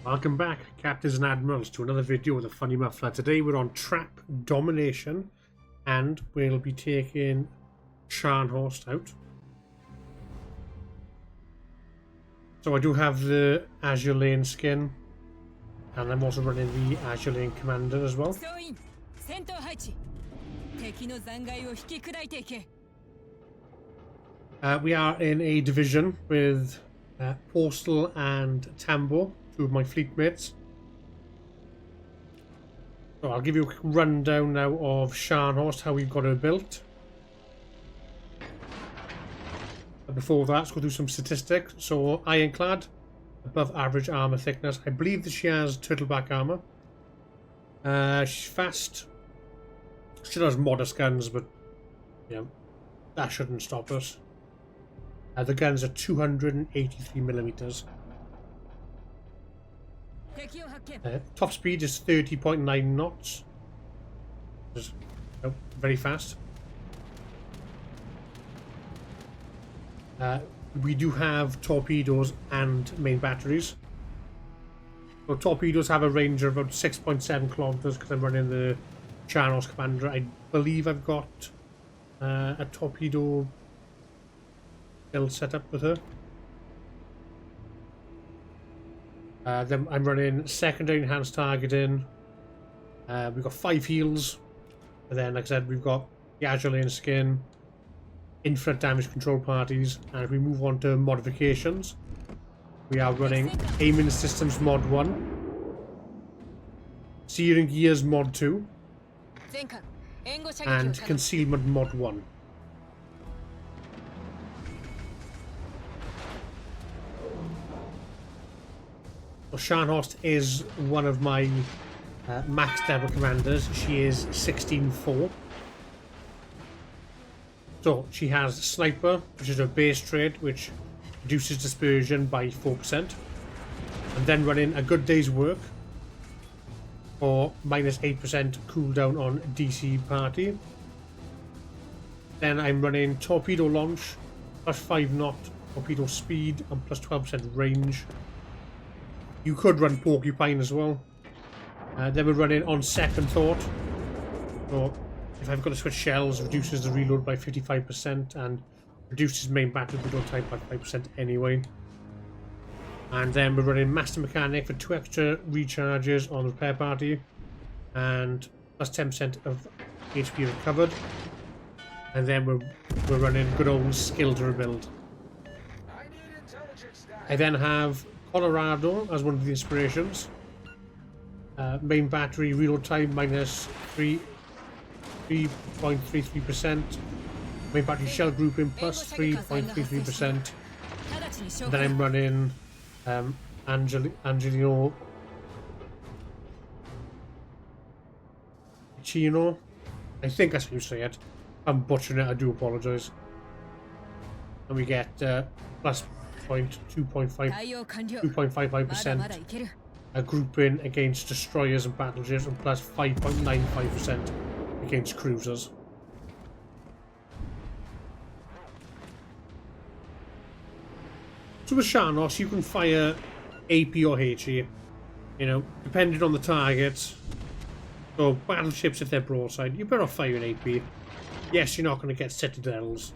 Welcome back, Captains and Admirals, to another video with a funny muffler. Today we're on Trap Domination, and we'll be taking Scharnhorst out. So I do have the Azure Lane skin, and I'm also running the Azure Lane Commander as well. We are in a division with Postal and Tambo, two of my fleet mates. So I'll give you a quick rundown now of Scharnhorst, how we've got her built. But before that, let's go through some statistics. So ironclad, above average armor thickness. I believe that she has turtleback armor. She's fast. She does modest guns, but you know, that shouldn't stop us. The guns are 283mm. Top speed is 30.9 knots. Just, very fast. We do have torpedoes and main batteries. So torpedoes have a range of about 6.7 kilometers because I'm running the Scharnhorst Commander. I believe I've got a torpedo build set up with her. Then I'm running secondary enhanced targeting. We've got 5 heals, and then like I said, we've got the Azure Lane skin, infrared damage control parties, and if we move on to modifications, we are running aiming systems mod 1, steering gears mod 2, and concealment mod 1. So Scharnhorst is one of my max level commanders. She is 16-4. So she has Sniper, which is her base trait, which reduces dispersion by 4%. And then running a good day's work for -8% cooldown on DC party. Then I'm running torpedo launch, +5 knot torpedo speed, and +12% range. You could run Porcupine as well. Then we're running on second thought. So if I've got to switch shells, reduces the reload by 55% and reduces main battle reload time by 5% anyway. And then we're running Master Mechanic for 2 extra recharges on the repair party and +10% of HP recovered. And then we're running good old skill to rebuild. I then have Colorado as one of the inspirations. Main battery reload time -3.33%. Main battery shell grouping +3.33%. Then I'm running Angelino Chino. I think that's how you say it. I'm butchering it, I do apologise. And we get plus 2.55% a grouping against destroyers and battleships, and plus 5.95% against cruisers. So with Scharnhorst, you can fire AP or HE, you know, depending on the target. So battleships, if they're broadside, you're better off firing AP. Yes, you're not going to get citadels,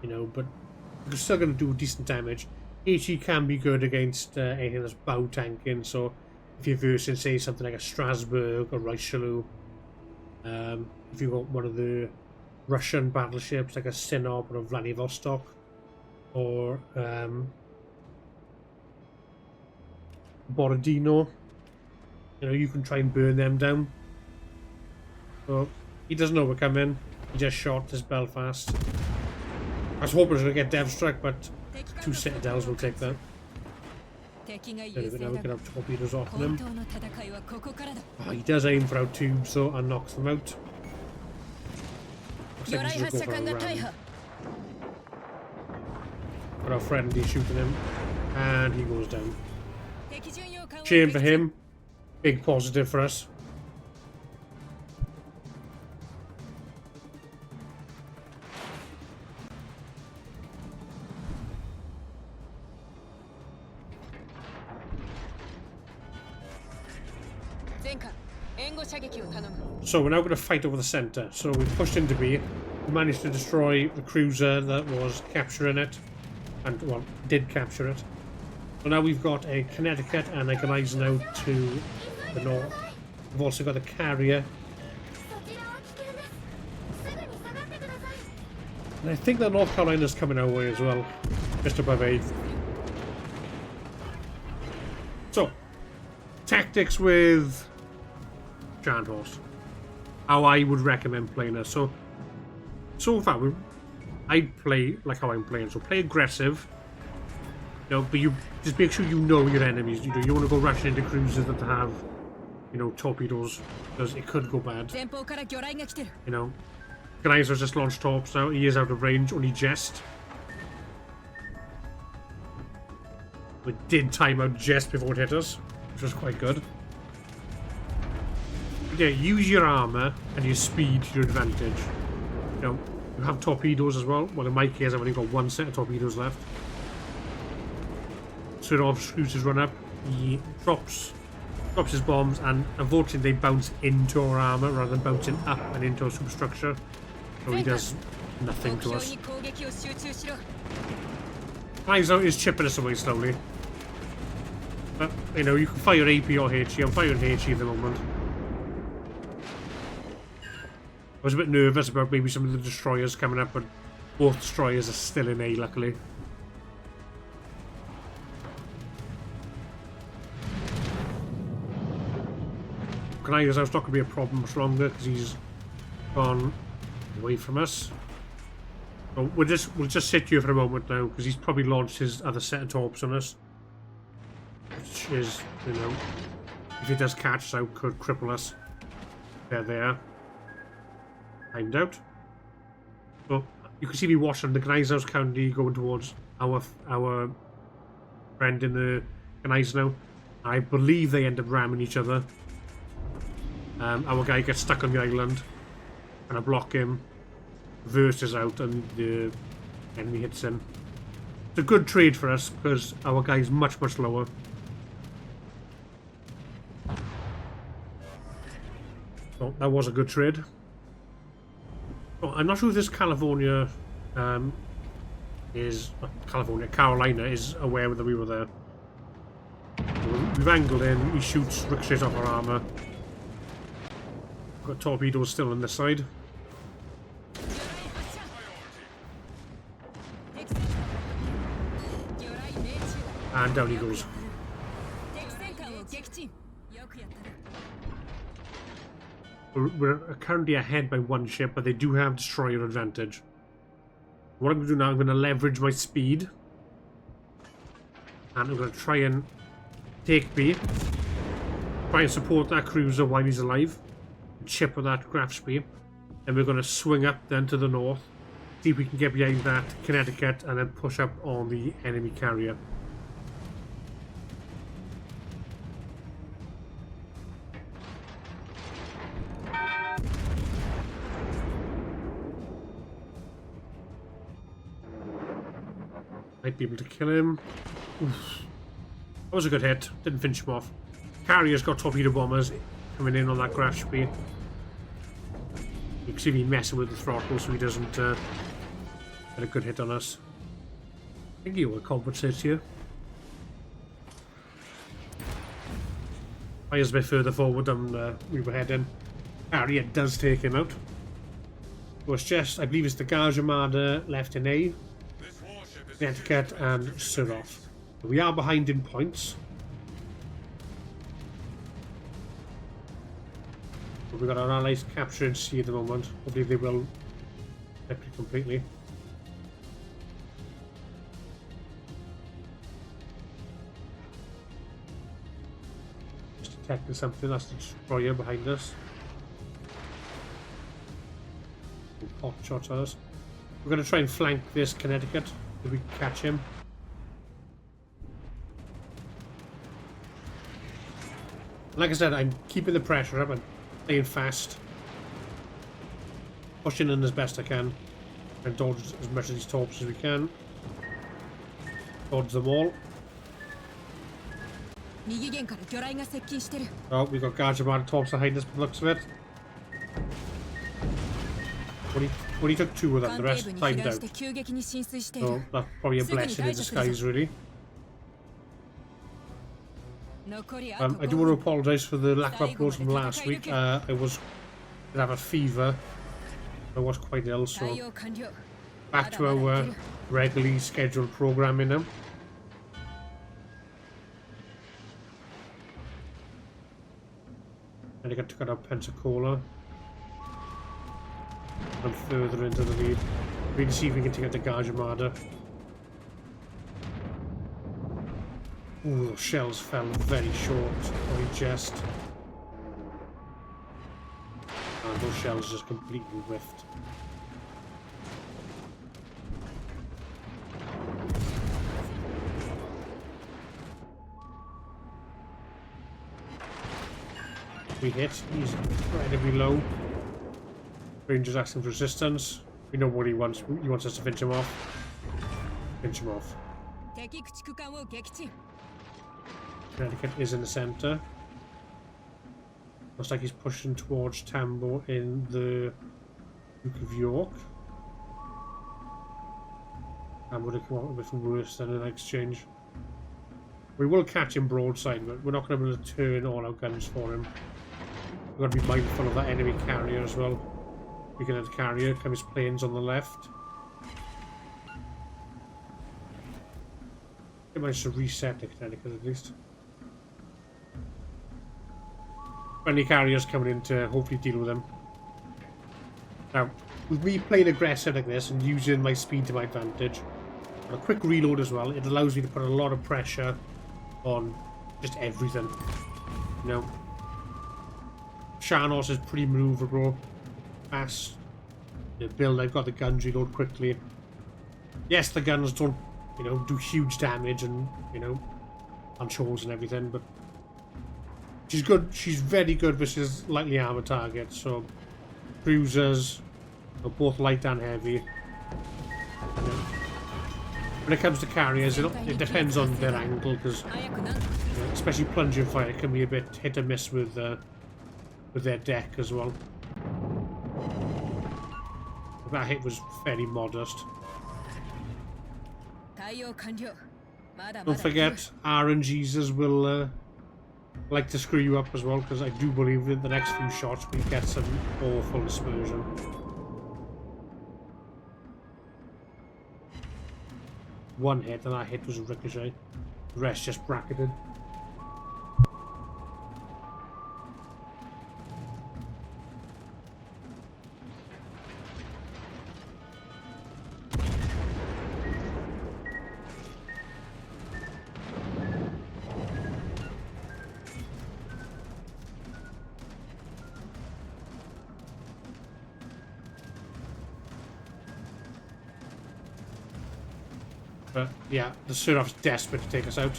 you know, but you're still going to do decent damage. HE can be good against anything that's bow tanking, so if you're versing, say, something like a Strasbourg or Richelieu, if you've got one of the Russian battleships like a Sinop or a Vladivostok, or Borodino, you know, you can try and burn them down. So he doesn't know we're coming. He just shot this Belfast. I was hoping I was going to get Dev Struck, but 2 citadels will take that. Now we can have torpedoes off him. Oh, he does aim for our tubes, so and knocks them out. Looks like he's going to go for a ram. But our friend is shooting him, and he goes down. Shame for him. Big positive for us. So we're now going to fight over the centre. So we pushed into B. We managed to destroy the cruiser that was capturing it. And, well, did capture it. So now we've got a Connecticut and a Gneisenau to the north. We've also got a carrier. And I think that North Carolina's coming our way as well. Just above 8th. So, tactics with Giant Horse. How I would recommend playing this. So far, I'd play like how I'm playing. So play aggressive. You know, but you just make sure you know your enemies. You don't want to go rushing into cruisers that have, you know, torpedoes, because it could go bad. You know, Gneisenau's just launched torps now. He is out of range, only just. We did time out just before it hit us, which was quite good. Yeah, use your armor and your speed to your advantage. You know, you have torpedoes as well. Well, in my case, I've only got one set of torpedoes left. So off cruisers run up, he drops his bombs, and unfortunately they bounce into our armor rather than bouncing up and into our superstructure. So he does nothing to us. Gneisenau is chipping us away slowly. But, you know, you can fire AP or HE. I'm firing HE at the moment. I was a bit nervous about maybe some of the destroyers coming up, but both destroyers are still in A, luckily. Gneisenau's not going to be a problem much longer because he's gone away from us. So we'll just sit here for a moment now because he's probably launched his other set of torps on us, which is, you know, if he does catch us out, could cripple us. There they are. Timed out. So you can see me watching the Gneisenau's currently going towards our friend in the Gneisenau. I believe they end up ramming each other. Our guy gets stuck on the island, and I block him. Verse is out, and the enemy hits him. It's a good trade for us because our guy's much lower. So that was a good trade. Oh, I'm not sure if this Carolina is aware that we were there. We've angled in. He shoots ricochets off our armor. Got torpedoes still on this side. And down he goes. We're currently ahead by one ship, but they do have destroyer advantage. What I'm going to do now, I'm going to leverage my speed. And I'm going to try and take B. Try and support that cruiser while he's alive. Chip with that graph speed. And we're going to swing up then to the north. See if we can get behind that Connecticut and then push up on the enemy carrier. Might be able to kill him. Oof. That was a good hit. Didn't finish him off. Carrier's got torpedo bombers coming in on that graph speed. You can see me messing with the throttle so he doesn't get a good hit on us. I think he will compensate here. Fires a bit further forward than we were heading. Carrier does take him out. So it's just, I believe it's the Gage Armada left in A. Connecticut and Surov. We are behind in points. But we've got our allies capturing C at the moment. Hopefully they will flip it completely. Just detecting something. That's the destroyer behind us. Hot shots at us. We're going to try and flank this Connecticut. If we can catch him. Like I said, I'm keeping the pressure up and playing fast. Pushing in as best I can. And dodge as much of these torps as we can. Dodge them all. Oh, we got Gajimard tops behind us by the looks of it. Only took 2 of them, the rest timed out. So that's probably a blessing in disguise, really. I do want to apologise for the lack of uploads from last week. I did have a fever. I was quite ill, so back to our regularly scheduled programming now. And I got to cut out Pensacola. And further into the lead. We can see if we can take out the Gajimada. Ooh, those shells fell very short. Only just. And those shells just completely whiffed. We hit. He's incredibly low. Ranger's asking for resistance. We know what he wants. He wants us to finish him off. Finish him off. Connecticut is in the centre. Looks like he's pushing towards Tambo in the Duke of York. Tambo to come out a bit worse than an exchange. We will catch him broadside, but we're not going to be able to turn all our guns for him. We've got to be mindful of that enemy carrier as well. We can have the carrier, come his planes on the left. He managed to reset the Connecticut at least. Friendly carriers coming in to hopefully deal with them. Now, with me playing aggressive like this and using my speed to my advantage, and a quick reload as well, it allows me to put a lot of pressure on just everything. You know, Sharnos is pretty maneuverable, fast. The build, I've got the guns reload quickly. Yes, the guns don't, you know, do huge damage and, you know, on shoals and everything, but she's good. She's very good versus lightly armored targets. So cruisers are both light and heavy. You know, when it comes to carriers, it depends on their angle because, you know, especially plunging fire, it can be a bit hit or miss with their deck as well. But that hit was very modest. Don't forget, RNGs will like to screw you up as well, because I do believe in the next few shots we get some awful dispersion. One hit, and that hit was a ricochet. The rest just bracketed. But yeah, the Surov's desperate to take us out.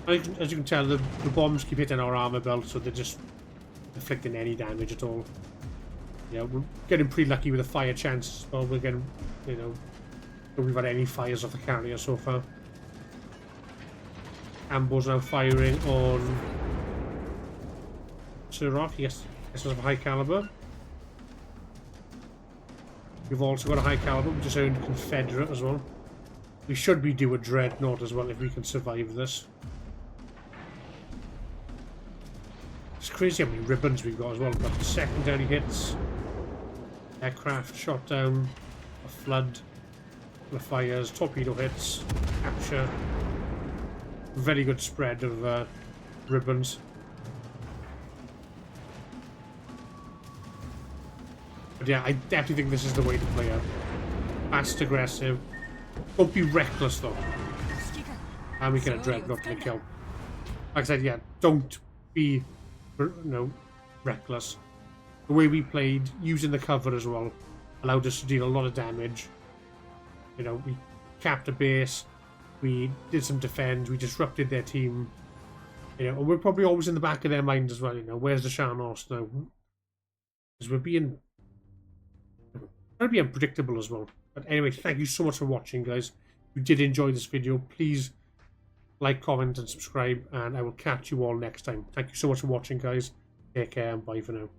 As you can tell, the bombs keep hitting our armor belt, so they're just inflicting any damage at all. Yeah, we're getting pretty lucky with the fire chances. Well, we're getting, you know, we've had any fires off the carrier so far. Ambo's now firing on Surov. Yes, this was a high caliber. We've also got a high caliber, which is owned Confederate as well. We should be due a Dreadnought as well if we can survive this. It's crazy how many ribbons we've got as well. We've got secondary hits, aircraft shot down, a flood, the fires, torpedo hits, capture. Very good spread of ribbons. But yeah, I definitely think this is the way to play out. Fast, aggressive. Don't be reckless though. And we get a Dreadnought to the kill. Like I said, yeah, don't be, you know, reckless. The way we played, using the cover as well, allowed us to deal a lot of damage. You know, we capped a base, we did some defend, we disrupted their team. You know, and we're probably always in the back of their mind as well, you know, where's the Sharnos now? Because we're being... trying to be unpredictable as well. But anyway, thank you so much for watching, guys. If you did enjoy this video, please like, comment, and subscribe, and I will catch you all next time. Thank you so much for watching, guys. Take care, and bye for now.